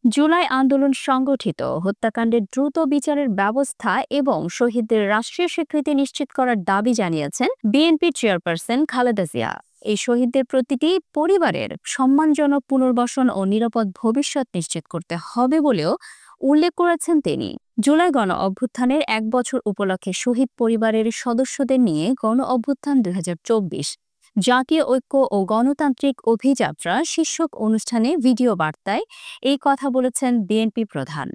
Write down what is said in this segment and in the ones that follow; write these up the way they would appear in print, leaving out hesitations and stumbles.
জুলাই আন্দোলন সংগঠিত হত্যাকাণ্ডের দ্রুত বিচারের ব্যবস্থা এবং শহীদদের রাষ্ট্রীয় স্বীকৃতি নিশ্চিত করার দাবি জানিয়েছেন বিএনপি চেয়ারপারসন খালেদা জিয়া। এই শহীদদের প্রতিটি পরিবারের সম্মানজনক পুনর্বাসন ও নিরাপদ ভবিষ্যৎ নিশ্চিত করতে হবে বলেও উল্লেখ করেছেন তিনি। জুলাই গণ অভ্যুত্থানের ১ বছর উপলক্ষে শহীদ পরিবারের সদস্যদের নিয়ে গণ অভ্যুত্থান ২০২৪ জাতীয় ঐক্য ও গণতান্ত্রিক অভিযাত্রা শীর্ষক অনুষ্ঠানে ভিডিও বার্তায় এই কথা বলেছেন বিএনপি প্রধান।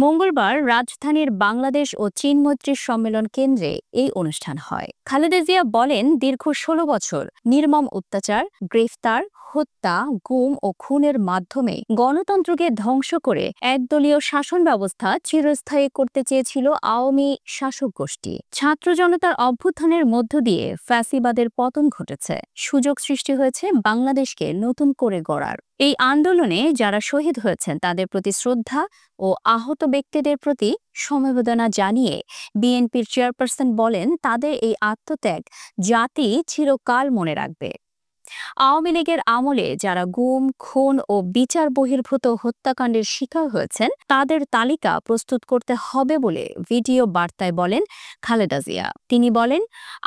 মঙ্গলবার রাজধানীর বাংলাদেশ ও চীন মৈত্রী সম্মেলন কেন্দ্রে এই অনুষ্ঠান হয়। খালেদা জিয়া বলেন, দীর্ঘ ১৬ বছর নির্মম অত্যাচার, গ্রেফতার, হত্যা, গুম ও খুনের মাধ্যমে গণতন্ত্রকে ধ্বংস করে একদলীয় শাসন ব্যবস্থা চিরস্থায়ী করতে চেয়েছিল আওয়ামী শাসক গোষ্ঠী। ছাত্র জনতার অভ্যুত্থানের মধ্য দিয়ে ফ্যাসিবাদের পতন ঘটেছে, সুযোগ সৃষ্টি হয়েছে বাংলাদেশকে নতুন করে গড়ার। এই আন্দোলনে যারা শহীদ হয়েছেন তাদের প্রতি শ্রদ্ধা ও আহত ব্যক্তিদের প্রতি সমবেদনা জানিয়ে বিএনপির চেয়ারপারসন বলেন, তাদের এই আত্মত্যাগ জাতি চিরকাল মনে রাখবে। আওয়ামী লীগের আমলে যারা গুম, খুন ও বিচার বহির্ভূত হত্যাকাণ্ডের শিকার হয়েছেন তাদের তালিকা প্রস্তুত করতে হবে বলে ভিডিও বার্তায় বলেন খালেদা জিয়া। তিনি বলেন,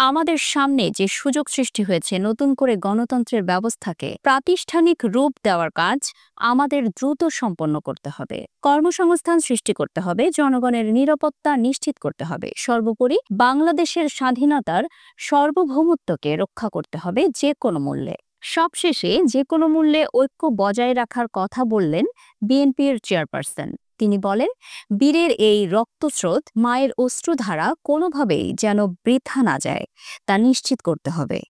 আমাদের সামনে যে সুযোগ সৃষ্টি হয়েছে নতুন করে গণতন্ত্রের ব্যবস্থাকে প্রাতিষ্ঠানিক রূপ দেওয়ার কাজ আমাদের দ্রুত সম্পন্ন করতে হবে। কর্মসংস্থান সৃষ্টি করতে হবে, জনগণের নিরাপত্তা নিশ্চিত করতে হবে, সর্বোপরি বাংলাদেশের স্বাধীনতার সার্বভৌমত্বকে রক্ষা করতে হবে যে কোনো মূল্যে। সবশেষে যে কোনো মূল্যে ঐক্য বজায় রাখার কথা বললেন বিএনপির চেয়ারপারসন। তিনি বলেন, বীরের এই রক্তস্রোত, মায়ের অশ্রুধারা কোনোভাবেই যেন বৃথা না যায় তা নিশ্চিত করতে হবে।